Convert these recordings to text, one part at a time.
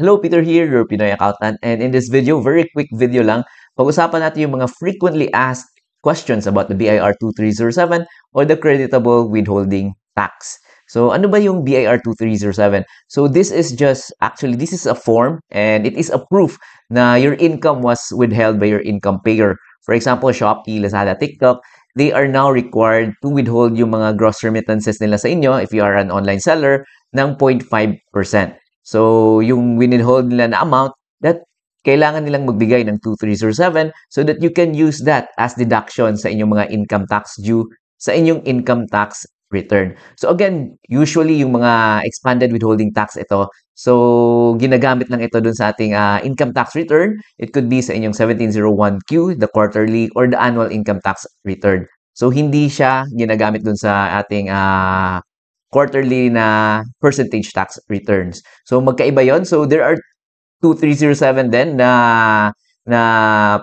Hello, Peter here, your Pinoy accountant. And in this video, very quick video lang, pag-usapan natin yung mga frequently asked questions about the BIR 2307 or the creditable withholding tax. So, ano ba yung BIR 2307? So, this is a form and it is a proof na your income was withheld by your income payer. For example, Shopee, Lazada, TikTok, they are now required to withhold yung mga gross remittances nila sa inyo if you are an online seller ng 0.5%. So, yung withhold nila na amount, that kailangan nilang magbigay ng 2307 so that you can use that as deduction sa inyong mga income tax due sa inyong income tax return. So again, usually yung mga expanded withholding tax ito, so ginagamit lang ito dun sa ating income tax return. It could be sa inyong 1701Q, the quarterly, or the annual income tax return. So hindi siya ginagamit dun sa ating quarterly na percentage tax returns. So magkaiba yon. So there are 2307 din na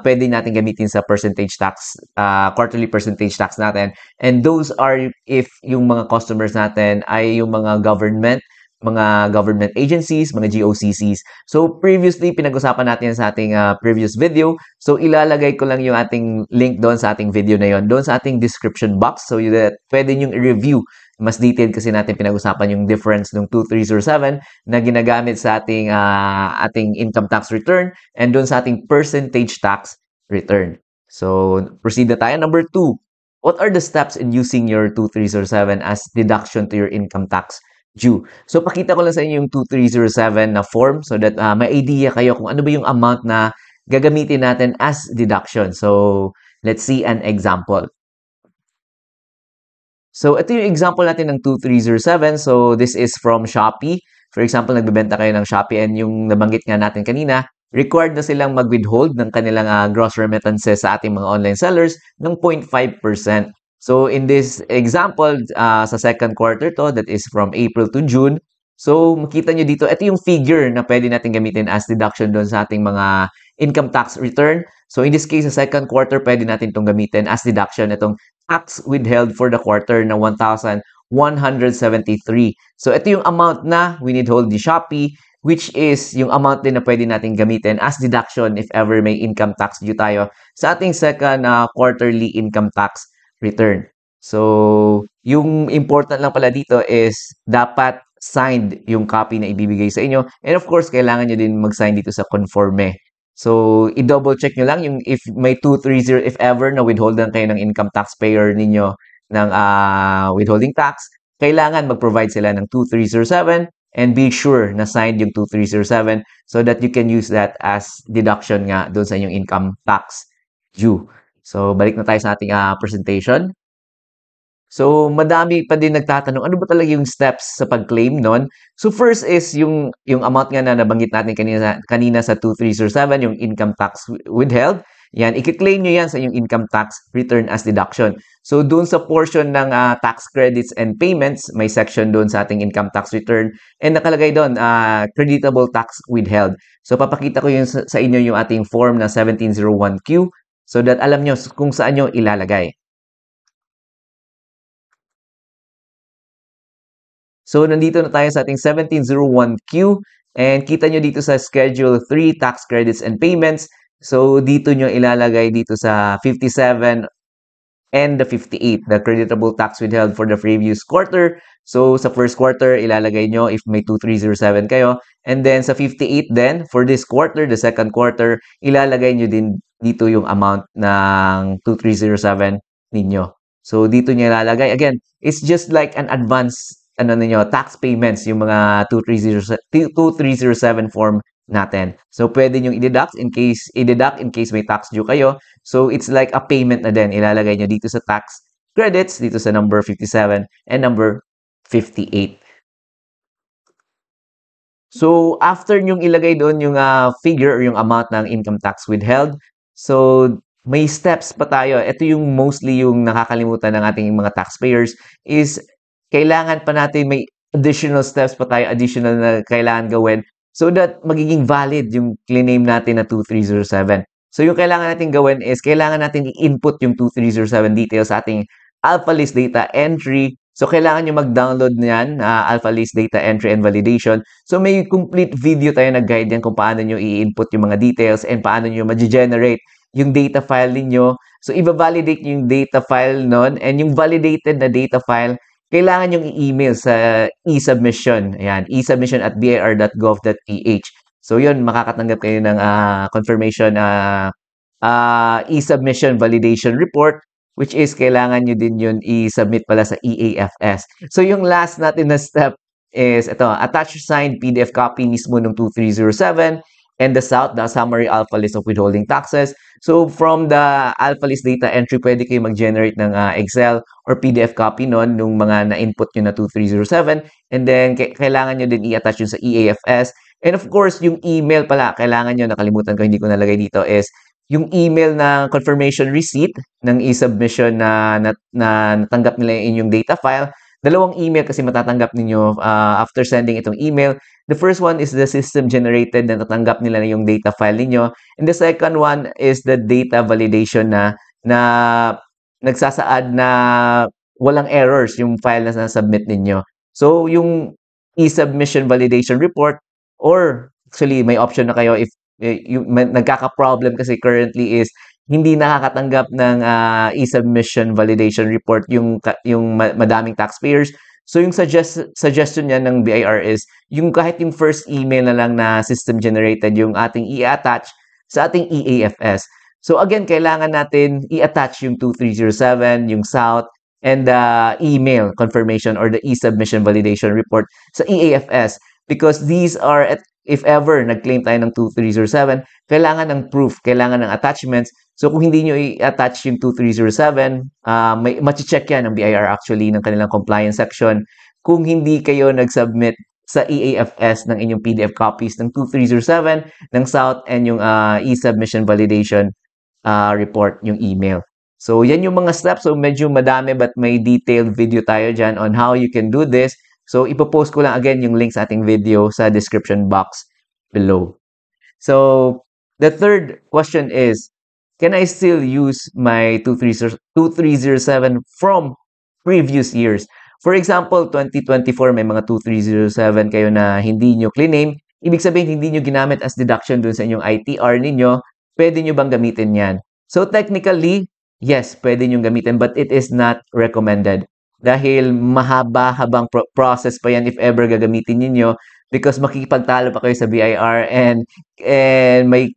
pwede natin gamitin sa percentage tax, quarterly percentage tax natin. And those are if yung mga customers natin ay yung mga government agencies, mga GOCCs. So previously, pinag-usapan natin sa ating previous video. So ilalagay ko lang yung ating link doon sa ating video na yon, doon sa ating description box. So that pwede nyo i-review mas detailed kasi natin pinag-usapan yung difference ng 2307 na ginagamit sa ating income tax return and doon sa ating percentage tax return. So, proceed na tayo. Number 2, what are the steps in using your 2307 as deduction to your income tax due? So, pakita ko lang sa inyo yung 2307 na form so that may idea kayo kung ano ba yung amount na gagamitin natin as deduction. So, let's see an example. So, ito yung example natin ng 2307. So, this is from Shopee. For example, nagbebenta kayo ng Shopee and yung nabanggit nga natin kanina, required na silang mag-withhold ng kanilang gross remittances sa ating mga online sellers ng 0.5%. So, in this example, sa second quarter to, that is from April to June. So, makita nyo dito, ito yung figure na pwede natin gamitin as deduction doon sa ating mga income tax return. So, in this case, sa second quarter, pwede natin itong gamitin as deduction. Itong tax withheld for the quarter na 1,173. So, ito yung amount na withhold ni Shopee, which is yung amount din na pwede natin gamitin as deduction if ever may income tax due tayo sa ating second quarterly income tax return. So, yung important lang pala dito is dapat signed yung copy na ibibigay sa inyo. And of course, kailangan nyo din mag-sign dito sa conforme. So, i-double check nyo lang yung if may 230, if ever na withholdan kayo ng income taxpayer ninyo ng withholding tax, kailangan mag-provide sila ng 2307 and be sure na signed yung 2307 so that you can use that as deduction nga doon sa inyong income tax due. So, balik na tayo sa ating presentation. So, madami pa din nagtatanong, ano ba talaga yung steps sa pag-claim nun? So, first is yung amount nga na nabanggit natin kanina sa 2307, yung income tax withheld. Yan, i-claim nyo yan sa yung income tax return as deduction. So, doon sa portion ng tax credits and payments, may section doon sa ating income tax return and nakalagay doon, creditable tax withheld. So, papakita ko yun sa inyo yung ating form na 1701Q so that alam nyo kung saan nyo ilalagay. So, nandito na tayo sa ating 1701Q and kita nyo dito sa Schedule 3, Tax Credits and Payments. So, dito nyo ilalagay dito sa 57 and the 58, the creditable tax withheld for the previous quarter. So, sa first quarter, ilalagay nyo if may 2307 kayo. And then, sa 58 then, for this quarter, the second quarter, ilalagay nyo din dito yung amount ng 2307 ninyo. So, dito nyo ilalagay. Again, it's just like an advance tax payments, yung mga 2307 form natin. So, pwede nyo i-deduct in case may tax due kayo. So, it's like a payment na din. Ilalagay nyo dito sa tax credits, dito sa number 57 and number 58. So, after nyong ilagay doon yung figure or yung amount ng income tax withheld, so, may steps pa tayo. Ito yung mostly yung nakakalimutan ng ating mga taxpayers is kailangan pa natin may additional steps pa tayo, additional na kailangan gawin so that magiging valid yung claim natin na 2307. So yung kailangan natin gawin is kailangan natin i-input yung 2307 details sa ating AlphaList data entry So, kailangan nyo mag-download niyan, Alpha List Data Entry and Validation. So, may complete video tayo na guide yan kung paano nyo i-input yung mga details and paano nyo ma-generate yung data file ninyo. So, i-validate yung data file nun, and yung validated na data file, kailangan yung i-email sa e-submission. Ayan, e-submission@bir.gov.ph. So, yun, makakatanggap kayo ng confirmation e-submission validation report, which is kailangan nyo din yun i-submit pala sa EAFS. So, yung last natin na step is ito, attach signed PDF copy mismo ng 2307 and the summary alpha list of withholding taxes. So, from the alpha list data entry, pwede kayo mag-generate ng Excel or PDF copy nun nung mga na-input nyo na 2307, and then kailangan nyo din i-attach yun sa EAFS. And of course, yung email pala, kailangan nyo, nakalimutan ko, hindi ko nalagay dito, is yung email na confirmation receipt ng e-submission na natanggap nila yung inyong data file. Dalawang email kasi matatanggap ninyo after sending itong email. The first one is the system-generated na natanggap nila yung data file ninyo. And the second one is the data validation na nagsasaad na walang errors yung file na na-submit ninyo. So, yung e-submission validation report, or actually may option na kayo if nagkaka-problem kasi currently is hindi nakakatanggap ng e-submission validation report yung madaming taxpayers. So yung suggestion niya ng BIR is yung kahit yung first email na lang na system generated yung ating i-attach sa ating EAFS. So again, kailangan natin i-attach yung 2307, yung South, and the email confirmation or the e-submission validation report sa EAFS, because these are if ever nag-claim tayo ng 2307, kailangan ng proof, kailangan ng attachments. So kung hindi nyo i-attach yung 2307, may machi-check yan ng BIR actually ng kanilang compliance section. Kung hindi kayo nag-submit sa EAFS ng inyong PDF copies ng 2307, ng South, and yung e-submission validation report, yung email. So yan yung mga steps. So medyo madami but may detailed video tayo dyan on how you can do this. So, ipopost ko lang again yung link sa ating video sa description box below. So, the third question is, can I still use my 2307 from previous years? For example, 2024, may mga 2307 kayo na hindi nyo claim. Ibig sabihin, hindi nyo ginamit as deduction dun sa inyong ITR ninyo. Pwede nyo bang gamitin yan? So, technically, yes, pwede nyo gamitin, but it is not recommended. Dahil mahaba-habang process pa yan if ever gagamitin niyo, because makikipagtalo pa kayo sa BIR, and may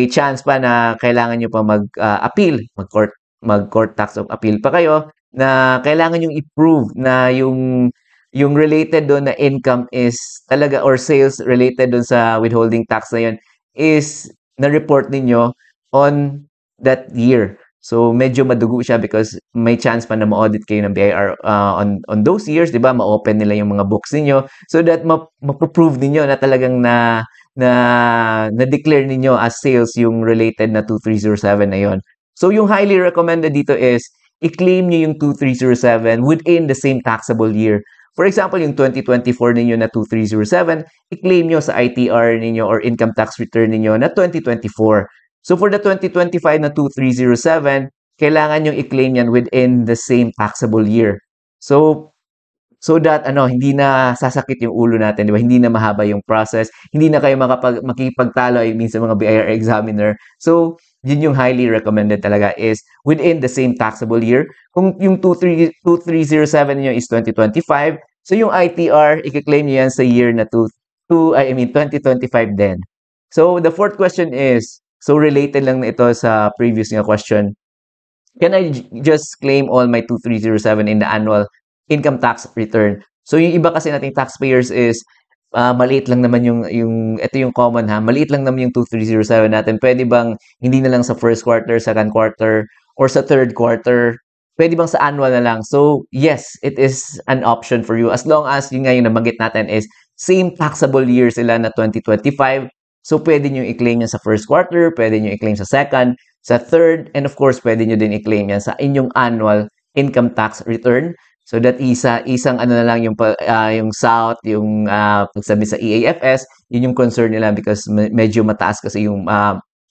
chance pa na kailangan niyo pa mag-appeal, mag-court tax of appeal pa kayo, na kailangan yung i-prove na yung related doon na income is talaga, or sales related doon sa withholding tax na yun, is na-report ninyo on that year. So, medyo madugo siya because may chance pa na ma-audit kayo ng BIR on those years, di ba? Ma-open nila yung mga books ninyo so that ma-prove ninyo na talagang na-declare ninyo as sales yung related na 2307 na yon. So, yung highly recommended dito is i-claim nyo yung 2307 within the same taxable year. For example, yung 2024 ninyo na 2307, i-claim nyo sa ITR ninyo or income tax return ninyo na 2024. So, for the 2025 na 2307, kailangan yung i-claim yan within the same taxable year. So that hindi na sasakit yung ulo natin, di ba? Hindi na mahaba yung process. Hindi na kayo makipagtalo, I mean, sa mga BIR examiner. So, yun yung highly recommended talaga is within the same taxable year. Kung yung 2307 nyo is 2025, so yung ITR, i-claim nyo yan sa year na 2025 din. So, the fourth question is, so related lang na ito sa previous nga question. Can I just claim all my 2307 in the annual income tax return? So yung iba kasi nating taxpayers is maliit lang naman yung ito yung common ha. Maliit lang naman yung 2307 natin. Pwede bang hindi na lang sa first quarter, second quarter, or sa third quarter? Pwede bang sa annual na lang? So yes, it is an option for you as long as yung nga yung nabanggit natin is same taxable year sila na 2025. So, pwede nyo i-claim yan sa first quarter, pwede nyo i-claim sa second, sa third, and of course, pwede nyo din i-claim yan sa inyong annual income tax return. So, that isang ano na lang yung South, yung pagsabi sa EAFS, yun yung concern nila because medyo mataas kasi yung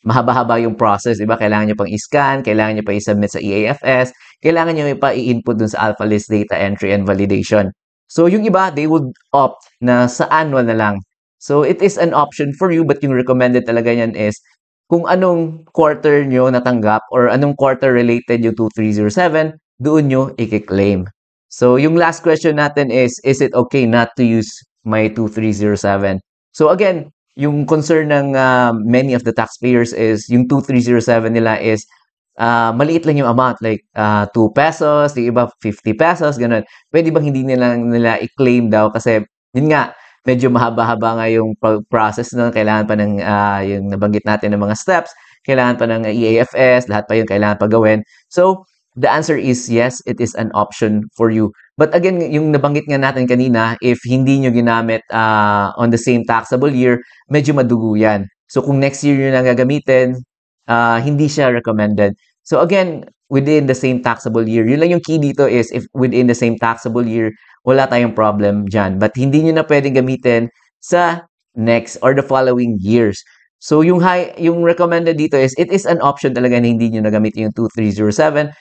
mahaba-haba yung process, di ba? Kailangan nyo pang i-scan, kailangan nyo pa i-submit sa EAFS, kailangan nyo ipa-i-input dun sa alpha list data entry and validation. So, yung iba, they would opt na sa annual na lang. So, it is an option for you, but yung recommended talaga yan is kung anong quarter nyo natanggap or anong quarter related yung 2307, doon nyo i-claim. So, yung last question natin is it okay not to use my 2307? So, again, yung concern ng many of the taxpayers is yung 2307 nila is maliit lang yung amount, like 2 pesos, yung iba 50 pesos, ganun. Pwede bang hindi nila i-claim daw kasi yun nga, medyo mahaba-haba nga yung process nun, kailangan pa ng yung nabanggit natin ng mga steps, kailangan pa ng EAFS, lahat pa yung kailangan pa gawin. So, the answer is yes, it is an option for you. But again, yung nabanggit nga natin kanina, if hindi nyo ginamit on the same taxable year, medyo madugo yan. So, kung next year nyo lang gagamitin, hindi siya recommended. So again, within the same taxable year, yun lang yung key dito is if within the same taxable year, wala tayong problem dyan. But hindi nyo na pwedeng gamitin sa next or the following years. So yung recommended dito is it is an option talaga na hindi nyo na gamitin yung 2307,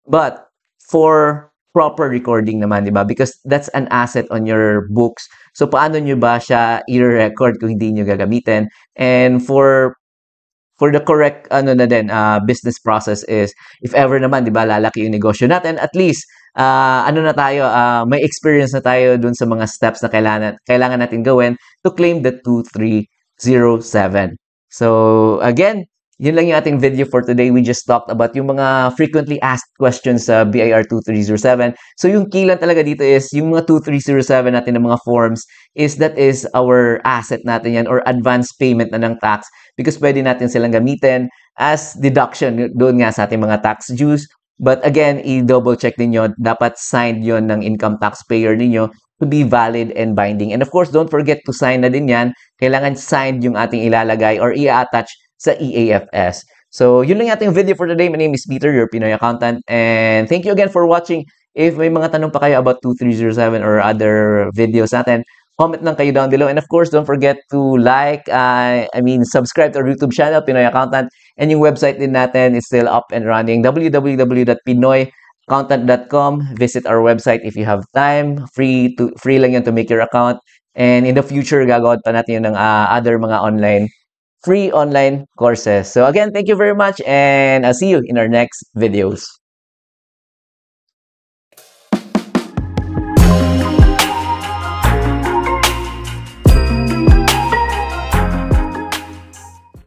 but for proper recording naman, di ba? Because that's an asset on your books. So paano nyo ba siya i-record kung hindi nyo gagamitin? And for the correct business process is if ever naman 'di ba lalaki yung negosyo natin, at least may experience na tayo dun sa mga steps na kailangan natin gawin to claim the 2307. So again, yun lang yung ating video for today. We just talked about yung mga frequently asked questions sa BIR 2307. So yung key lang talaga dito is yung mga 2307 natin ng mga forms that is our asset natin yan or advance payment na ng tax, because pwede natin silang gamitin as deduction doon nga sa ating mga tax dues. But again, i-double check ninyo, dapat signed yon ng income taxpayer ninyo to be valid and binding. And of course, don't forget to sign na din yan. Kailangan signed yung ating ilalagay or i-attach sa EAFS. So, yun lang yung ating video for today. My name is Peter, your Pinoy accountant. And thank you again for watching. If may mga tanong pa kayo about 2307 or other videos natin, comment lang kayo down below. And of course, don't forget to subscribe to our YouTube channel, Pinoy Accountant. And yung website din natin is still up and running, www.pinoyaccountant.com. Visit our website if you have time. Free lang yun to make your account. And in the future, gagawin pa natin yun ng other mga free online courses. So again, thank you very much, and I'll see you in our next videos.